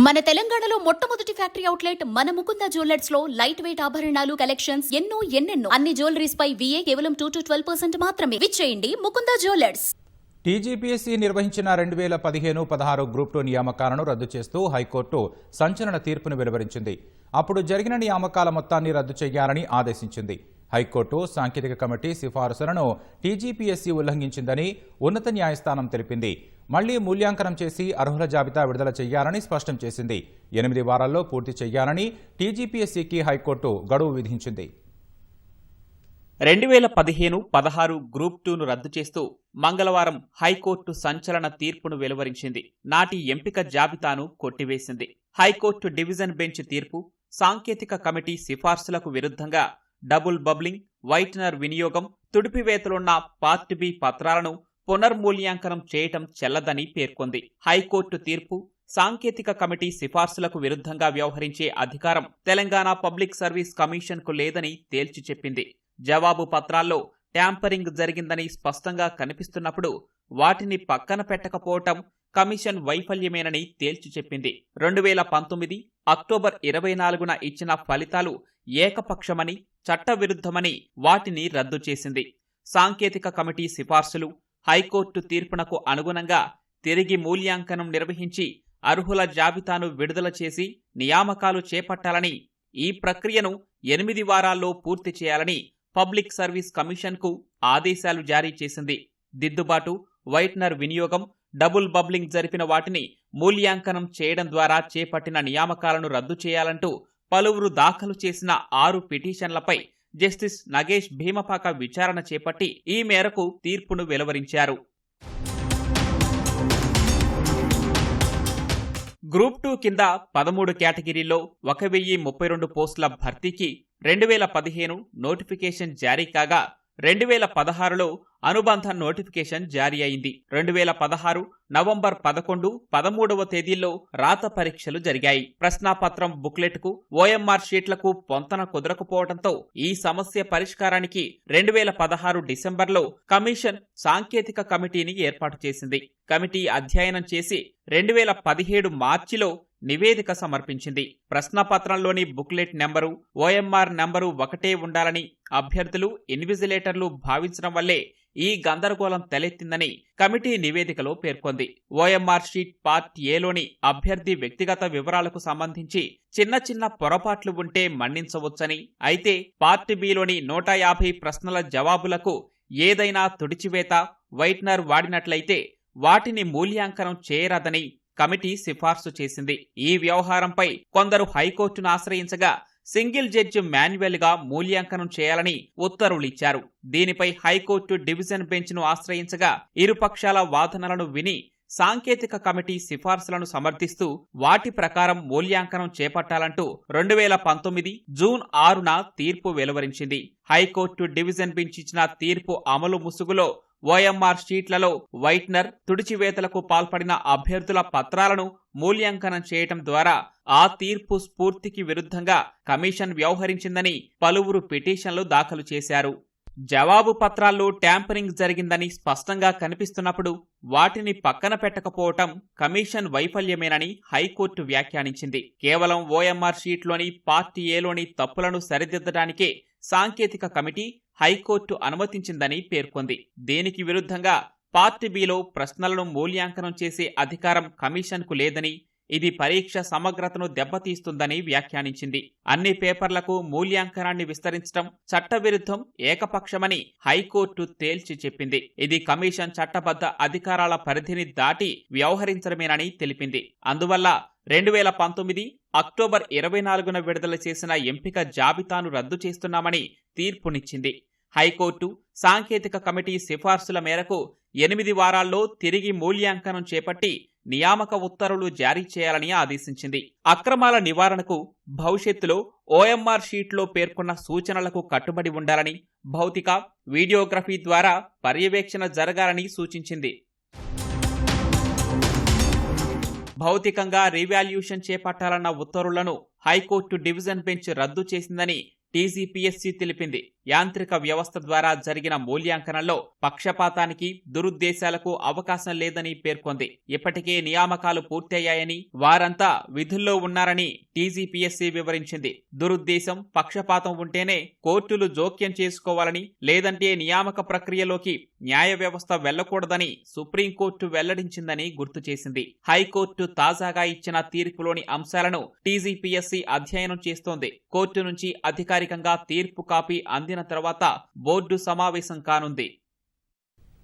మన తెలంగాణలో మొట్టమొదటి ఫ్యాక్టరీ అవుట్లెట్ మన ముకుంద జ్యువెలర్స్ లో లైట్ వెయిట్ ఆభరణాలు కలెక్షన్స్ ఎన్నెన్నో అన్ని జ్యువెలరీస్ పై VA కేవలం 2-12% మాత్రమే. విచ్చేయండి ముకుంద జ్యువెలర్స్. టీజీపీఎస్సీ నిర్వహించిన 2015-16 గ్రూప్ 2 నియామకాలను రద్దు చేస్తూ హైకోర్టు సంచలన తీర్పును వెలువరించింది. అప్పుడు జరిగిన నియామకాల మొత్తాన్ని రద్దు చేయాలని ఆదేశించింది. హైకోర్టు సాంకేతిక కమిటీ సిఫారసులను టీజీపీఎస్సీ ఉల్లంఘించిందని ఉన్నత న్యాయస్థానం తెలిపింది. మళ్లీ మూల్యాంకనం చేసి అర్హుల జాబితా విడుదల చేయాలని స్పష్టం చేసింది. 8 వారాల్లో పూర్తి చేయాలని టీజీపీఎస్సీకి హైకోర్టు గడువు విధించింది. 2015-16 గ్రూప్ 2ను రద్దు చేస్తూ మంగళవారం హైకోర్టు సంచలన తీర్పును వెలువరించింది. నాటి ఎంపిక జాబితాను కొట్టివేసింది. హైకోర్టు డివిజన్ బెంచ్ తీర్పు సాంకేతిక కమిటీ సిఫార్సులకు విరుద్ధంగా డబుల్ బబ్లింగ్, వైట్నర్ వినియోగం, తుడిపివేతలున్న పార్ట్ బి పత్రాలను పునర్మూల్యాంకనం చేయటం చెల్లదని పేర్కొంది. హైకోర్టు తీర్పు సాంకేతిక కమిటీ సిఫార్సులకు విరుద్ధంగా వ్యవహరించే అధికారం తెలంగాణ పబ్లిక్ సర్వీస్ కమిషన్కు లేదని తేల్చి చెప్పింది. జవాబు పత్రాల్లో ట్యాంపరింగ్ జరిగిందని స్పష్టంగా కనిపిస్తున్నప్పుడు వాటిని పక్కన పెట్టకపోవటం కమిషన్ వైఫల్యమేనని తేల్చి చెప్పింది. 2019 అక్టోబర్ 24న ఇచ్చిన ఫలితాలు ఏకపక్షమని, చట్టవిరుద్ధమని వాటిని రద్దు చేసింది. సాంకేతిక కమిటీ సిఫార్సులు హైకోర్టు తీర్పునకు అనుగుణంగా తిరిగి మూల్యాంకనం నిర్వహించి అర్హుల జాబితాను విడుదల చేసి నియామకాలు చేపట్టాలని, ఈ ప్రక్రియను 8 వారాల్లో పూర్తి చేయాలని పబ్లిక్ సర్వీస్ కమిషన్కు ఆదేశాలు జారీ చేసింది. దిద్దుబాటు, వైట్నర్ వినియోగం, డబుల్ బబ్లింగ్ జరిపిన వాటిని మూల్యాంకనం చేయడం ద్వారా చేపట్టిన నియామకాలను రద్దు చేయాలంటూ పలువురు దాఖలు చేసిన 6 పిటిషన్లపై జస్టిస్ నగేష్ భీమపాక విచారణ చేపట్టి ఈ మేరకు తీర్పును వెలువరించారు. గ్రూప్ 2 కింద 13 కేటగిరీల్లో 1032 పోస్టుల భర్తీకి 2015 నోటిఫికేషన్ జారీ కాగా 2016లో అనుబంధ నోటిఫికేషన్ జారీ అయింది. 2016 నవంబర్ 11, 13వ తేదీల్లో రాత పరీక్షలు జరిగాయి. ప్రశ్నాపత్రం బుక్లెట్కు, OMR షీట్లకు పొంతన కుదరకపోవడంతో ఈ సమస్య పరిష్కారానికి 2016 డిసెంబర్లో కమిషన్ సాంకేతిక కమిటీని ఏర్పాటు చేసింది. కమిటీ అధ్యయనం చేసి 2017 మార్చిలో నివేదిక సమర్పించింది. ప్రశ్నపత్రంలోని బుక్లెట్ నెంబరు, OMR నెంబరు ఒకటే ఉండాలని అభ్యర్థులు, ఇన్విజిలేటర్లు భావించడం వల్లే ఈ గందరగోళం తలెత్తిందని కమిటీ నివేదికలో పేర్కొంది. OMR షీట్ పార్ట్ ఏలోని అభ్యర్థి వ్యక్తిగత వివరాలకు సంబంధించి చిన్న పొరపాట్లు ఉంటే మన్నించవచ్చని, అయితే పార్ట్ బిలోని 150 ప్రశ్నల జవాబులకు ఏదైనా తుడిచివేత, వైట్నర్ వాడినట్లయితే వాటిని మూల్యాంకనం చేయరాదని కమిటీ సిఫార్సు చేసింది. ఈ వ్యవహారంపై కొందరు హైకోర్టును ఆశ్రయించగా సింగిల్ జడ్జి మాన్యువల్ గా మూల్యాంకనం చేయాలని ఉత్తర్వులిచ్చారు. దీనిపై హైకోర్టు డివిజన్ బెంచ్ ను ఆశ్రయించగా ఇరుపక్షాల వాదనలను విని సాంకేతిక కమిటీ సిఫార్సులను సమర్థిస్తూ వాటి ప్రకారం మూల్యాంకనం చేపట్టాలంటూ 2019 జూన్ 6న తీర్పు వెలువరించింది. హైకోర్టు డివిజన్ బెంచ్ ఇచ్చిన తీర్పు అమలు ముసుగులో OMR షీట్లలో వైట్నర్, తుడిచివేతలకు పాల్పడిన అభ్యర్థుల పత్రాలను మూల్యాంకనం చేయటం ద్వారా ఆ తీర్పు స్ఫూర్తికి విరుద్ధంగా కమిషన్ వ్యవహరించిందని పలువురు పిటిషన్లు దాఖలు చేశారు. జవాబు పత్రాల్లో ట్యాంపరింగ్ జరిగిందని స్పష్టంగా కనిపిస్తున్నప్పుడు వాటిని పక్కన పెట్టకపోవటం కమిషన్ వైఫల్యమేనని హైకోర్టు వ్యాఖ్యానించింది. కేవలం OMR షీట్లోని పార్ట్ ఏలోని తప్పులను సరిదిద్దడానికే సాంకేతిక కమిటీ హైకోర్టు అనుమతించిందని పేర్కొంది. దీనికి విరుద్ధంగా పార్ట్ బిలో ప్రశ్నలను మూల్యాంకనం చేసే అధికారం కమిషన్కు లేదని, ఇది పరీక్ష సమగ్రతను దెబ్బతీస్తుందని వ్యాఖ్యానించింది. అన్ని పేపర్లకు మూల్యాంకనాన్ని విస్తరించడం చట్టవిరుద్ధం, ఏకపక్షమని హైకోర్టు తేల్చి చెప్పింది. ఇది కమిషన్ చట్టబద్ధ అధికారాల పరిధిని దాటి వ్యవహరించడమేనని తెలిపింది. అందువల్ల 2019 అక్టోబర్ 24న విడుదల చేసిన ఎంపిక జాబితాను రద్దు చేస్తున్నామని తీర్పునిచ్చింది. హైకోర్టు సాంకేతిక కమిటీ సిఫార్సుల మేరకు 8 వారాల్లో తిరిగి మూల్యాంకనం చేపట్టి నియామక ఉత్తర్వులు జారీ చేయాలని ఆదేశించింది. అక్రమాల నివారణకు భవిష్యత్తులో OMR షీట్లో పేర్కొన్న సూచనలకు కట్టుబడి ఉండాలని, భౌతిక, వీడియోగ్రఫీ ద్వారా పర్యవేక్షణ జరగాలని సూచించింది. భౌతికంగా రీవాల్యూషన్ చేపట్టాలన్న ఉత్తర్వులను హైకోర్టు డివిజన్ బెంచ్ రద్దు చేసిందని టీజీపీఎస్సీ తెలిపింది. యాంత్రిక వ్యవస్థ ద్వారా జరిగిన మూల్యాంకనంలో పక్షపాతానికి దురుద్దేశాలకు అవకాశం లేదని పేర్కొంది. ఇప్పటికే నియామకాలు పూర్తయ్యాయని, వారంతా విధుల్లో ఉన్నారని టీజీపీఎస్సీ వివరించింది. దురుద్దేశం, పక్షపాతం ఉంటేనే కోర్టులు జోక్యం చేసుకోవాలని, లేదంటే నియామక ప్రక్రియలోకి న్యాయ వ్యవస్థ వెళ్లకూడదని సుప్రీంకోర్టు వెల్లడించిందని గుర్తు చేసింది. హైకోర్టు తాజాగా ఇచ్చిన తీర్పులోని అంశాలను టీజీపీఎస్సీ అధ్యయనం చేస్తోంది. కోర్టు నుంచి అధికారికంగా తీర్పు కాపీ అందిన తర్వాత బోర్డు సమావేశం కానుంది.